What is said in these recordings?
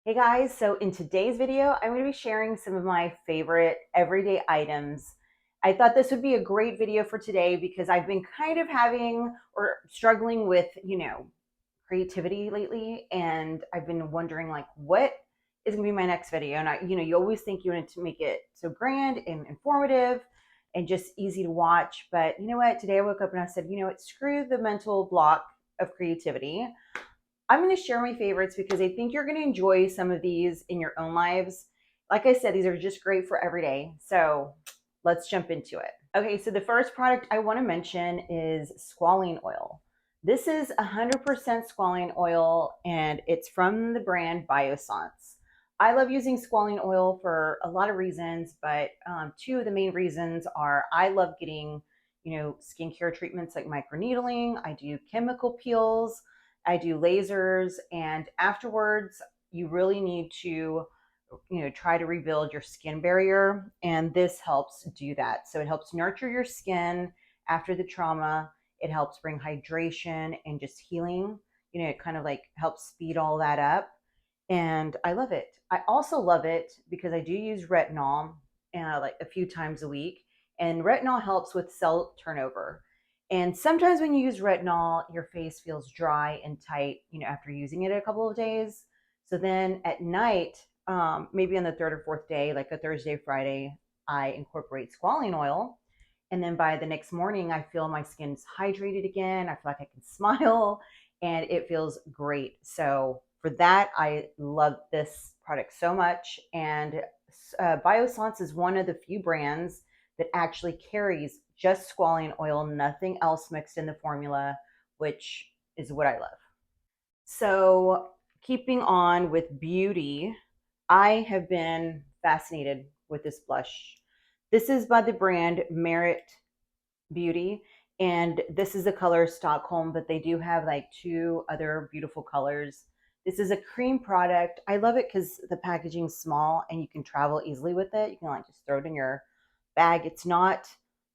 Hey guys, so in today's video, I'm going to be sharing some of my favorite everyday items. I thought this would be a great video for today because I've been kind of having or struggling with, creativity lately, and I've been wondering like what is going to be my next video. And you always think you want to make it so grand and informative and just easy to watch, but you know what? Today I woke up and I said, you know what? Screw the mental block of creativity. I'm going to share my favorites because I think you're going to enjoy some of these in your own lives. Like I said, these are just great for every day. So let's jump into it. Okay, so the first product I want to mention is Squalling Oil. This is 100% squalene oil and it's from the brand Biossance. I love using squalene oil for a lot of reasons, but two of the main reasons are I love getting, skincare treatments like microneedling. I do chemical peels. I do lasers, and afterwards, you really need to, try to rebuild your skin barrier. And this helps do that. So it helps nurture your skin after the trauma. It helps bring hydration and just healing. It kind of like helps speed all that up. And I love it. I also love it because I do use retinol like a few times a week. And retinol helps with cell turnover. And sometimes when you use retinol, your face feels dry and tight, after using it a couple of days. So then at night, maybe on the third or fourth day, like a Thursday, Friday, I incorporate squalene oil. And then by the next morning, I feel my skin's hydrated again. I feel like I can smile and it feels great. So for that, I love this product so much. And Biossance is one of the few brands that actually carries just squalene oil, nothing else mixed in the formula, which is what I love. So, keeping on with beauty, I have been fascinated with this blush. This is by the brand Merit Beauty, and this is the color Stockholm, but they do have like two other beautiful colors. This is a cream product. I love it because the packaging's small and you can travel easily with it. You can like just throw it in your bag.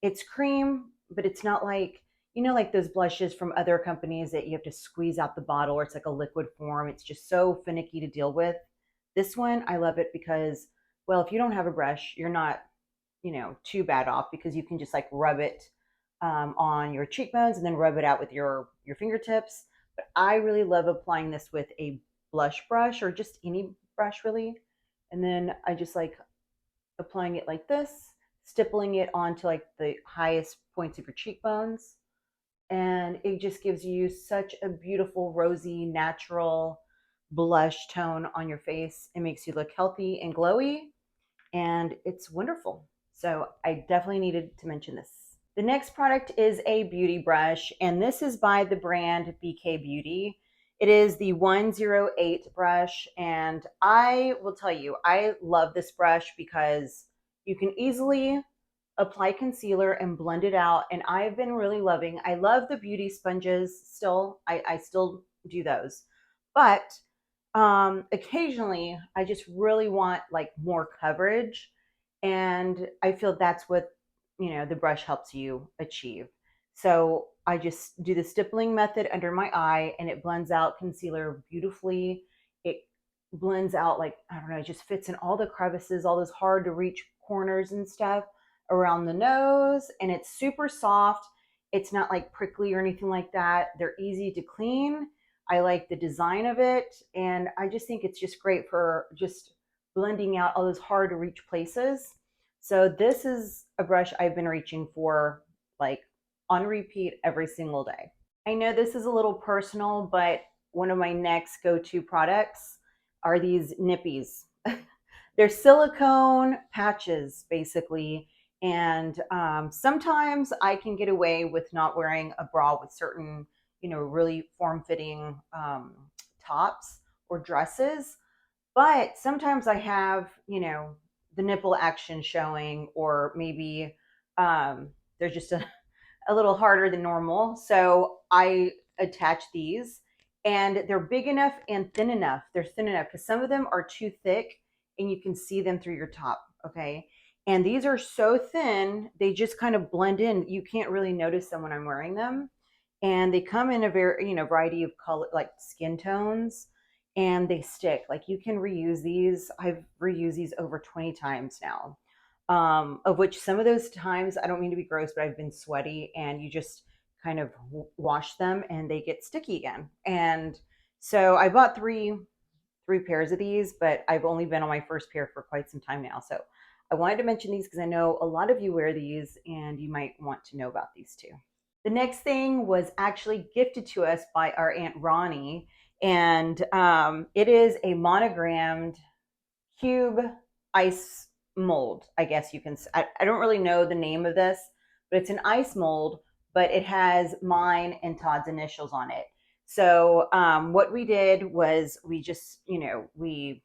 It's cream, but it's not like, like those blushes from other companies that you have to squeeze out the bottle or it's like a liquid form. It's just so finicky to deal with. This one, I love it because, well, if you don't have a brush, you're not, too bad off because you can just like rub it on your cheekbones and then rub it out with your fingertips. But I really love applying this with a blush brush or just any brush really. And then I just like applying it like this, stippling it onto like the highest points of your cheekbones. And it just gives you such a beautiful, rosy, natural blush tone on your face. It makes you look healthy and glowy, and it's wonderful. So I definitely needed to mention this. The next product is a beauty brush, and this is by the brand BK Beauty. It is the 108 brush, and I will tell you, I love this brush because you can easily apply concealer and blend it out. And I've been really loving, I love the beauty sponges still. I still do those. But occasionally I just really want like more coverage. And I feel that's what, the brush helps you achieve. So I just do the stippling method under my eye and it blends out concealer beautifully. It blends out like, I don't know, it just fits in all the crevices, all those hard to reach corners and stuff around the nose. And it's super soft. It's not like prickly or anything like that. They're easy to clean. I like the design of it. And I just think it's just great for just blending out all those hard to reach places. So this is a brush I've been reaching for like on repeat every single day. I know this is a little personal, but one of my next go-to products are these nippies. They're silicone patches, basically. And sometimes I can get away with not wearing a bra with certain, really form-fitting tops or dresses. But sometimes I have, the nipple action showing, or maybe they're just a little harder than normal. So I attach these and they're big enough and thin enough. They're thin enough because some of them are too thick and you can see them through your top. Okay. And these are so thin, they just kind of blend in. You can't really notice them when I'm wearing them. And they come in a very, variety of color, like skin tones. and they stick. Like you can reuse these. I've reused these over 20 times now. Of which some of those times, I don't mean to be gross, but I've been sweaty and you just kind of wash them and they get sticky again. And so I bought three pairs of these, but I've only been on my first pair for quite some time now. So I wanted to mention these because I know a lot of you wear these and you might want to know about these too. The next thing was actually gifted to us by our Aunt Ronnie, and it is a monogrammed cube ice mold. I guess you can, I don't really know the name of this, but it's an ice mold, but it has mine and Todd's initials on it. So what we did was we just, we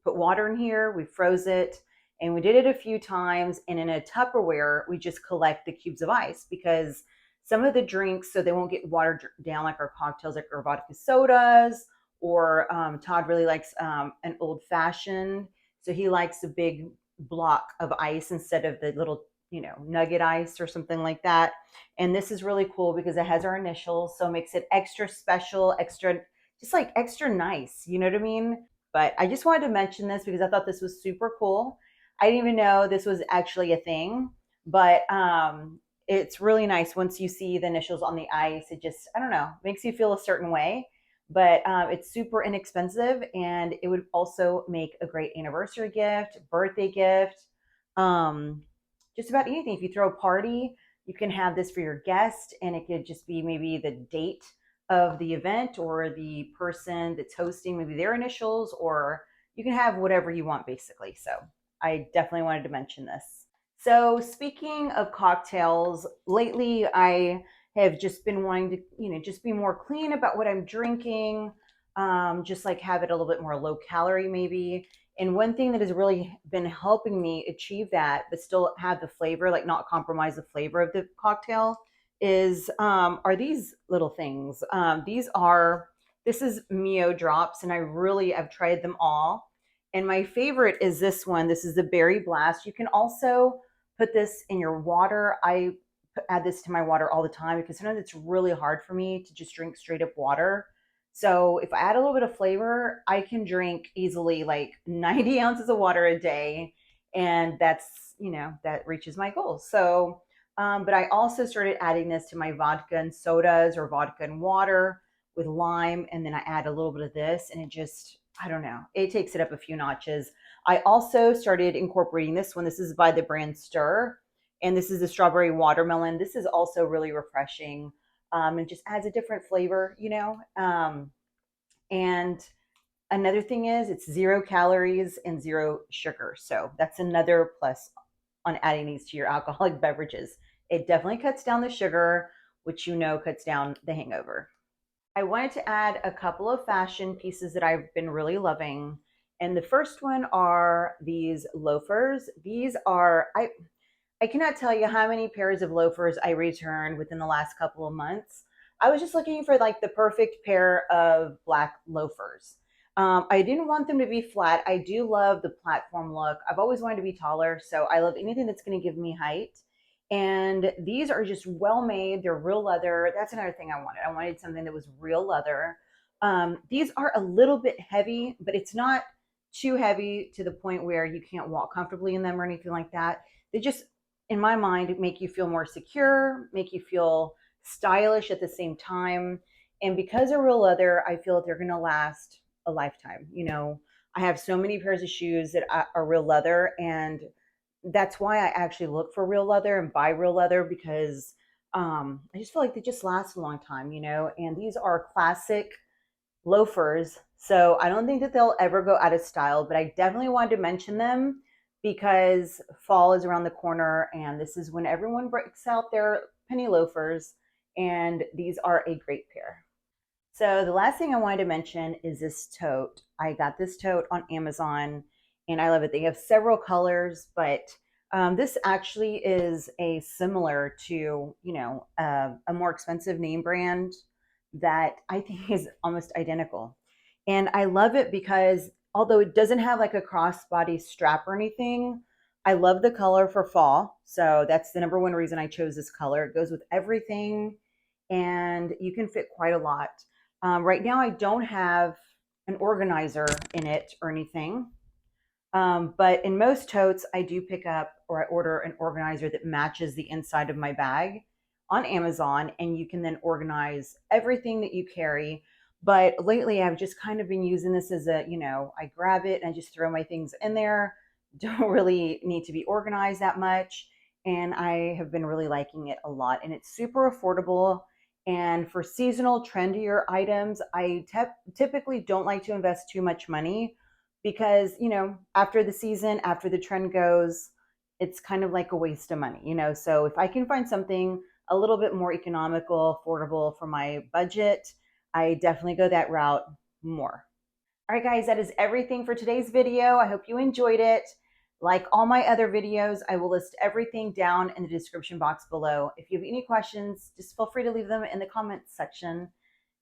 put water in here, we froze it, and we did it a few times. And in a Tupperware, we just collect the cubes of ice because some of the drinks, so they won't get watered down like our cocktails, like our vodka sodas, or Todd really likes an old fashioned. So he likes a big block of ice instead of the little, nugget ice or something like that. And this is really cool because it has our initials. So it makes it extra special, extra, just like extra nice. You know what I mean? But I just wanted to mention this because I thought this was super cool. I didn't even know this was actually a thing, but it's really nice once you see the initials on the ice. It just, I don't know, makes you feel a certain way. But it's super inexpensive, and it would also make a great anniversary gift, birthday gift, just about anything. If you throw a party, you can have this for your guest, and it could just be maybe the date of the event or the person that's hosting, maybe their initials, or you can have whatever you want basically. So I definitely wanted to mention this. So speaking of cocktails, lately I have just been wanting to, just be more clean about what I'm drinking, just like have it a little bit more low calorie maybe. And one thing that has really been helping me achieve that, but still have the flavor, like not compromise the flavor of the cocktail, is are these little things. This is Mio Drops, and I really have tried them all. And my favorite is this one. This is the Berry Blast. You can also put this in your water. I add this to my water all the time because sometimes it's really hard for me to just drink straight up water. So if I add a little bit of flavor, I can drink easily like 90 ounces of water a day. And that's, that reaches my goals. So, but I also started adding this to my vodka and sodas or vodka and water with lime. And then I add a little bit of this and it just, I don't know, it takes it up a few notches. I also started incorporating this one. This is by the brand Stir, and this is the strawberry watermelon. This is also really refreshing. It just adds a different flavor, and another thing is it's 0 calories and 0 sugar. So that's another plus on adding these to your alcoholic beverages. It definitely cuts down the sugar, which cuts down the hangover. I wanted to add a couple of fashion pieces that I've been really loving. And the first one are these loafers. These are, I cannot tell you how many pairs of loafers I returned within the last couple of months. I was just looking for like the perfect pair of black loafers. I didn't want them to be flat. I do love the platform look. I've always wanted to be taller, so I love anything that's going to give me height. And these are just well made. They're real leather. That's another thing I wanted. I wanted something that was real leather. These are a little bit heavy, but it's not too heavy to the point where you can't walk comfortably in them or anything like that. They just, in my mind, make you feel more secure, make you feel stylish at the same time. And because they're real leather, I feel that they're going to last a lifetime. I have so many pairs of shoes that are real leather, and that's why I actually look for real leather and buy real leather because I just feel like they just last a long time, and these are classic loafers. So I don't think that they'll ever go out of style, but I definitely wanted to mention them because fall is around the corner and this is when everyone breaks out their penny loafers, and these are a great pair. So the last thing I wanted to mention is this tote. I got this tote on Amazon and I love it. They have several colors, but this actually is a similar to, a more expensive name brand that I think is almost identical. And I love it because although it doesn't have like a crossbody strap or anything, I love the color for fall. So that's the number one reason I chose this color. It goes with everything and you can fit quite a lot. Right now, I don't have an organizer in it or anything. But in most totes, I do pick up or I order an organizer that matches the inside of my bag on Amazon, and you can then organize everything that you carry. But lately, I've just kind of been using this as a, I grab it and I just throw my things in there. Don't really need to be organized that much. And I have been really liking it a lot. And it's super affordable. And for seasonal, trendier items, I typically don't like to invest too much money because after the season, after the trend goes, it's kind of like a waste of money. So if I can find something a little bit more economical, affordable for my budget, I definitely go that route more. All right, guys, that is everything for today's video. I hope you enjoyed it. Like all my other videos, I will list everything down in the description box below. If you have any questions, just feel free to leave them in the comments section.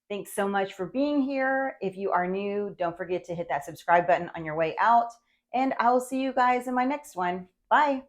Thanks so much for being here. If you are new, don't forget to hit that subscribe button on your way out. And I will see you guys in my next one. Bye.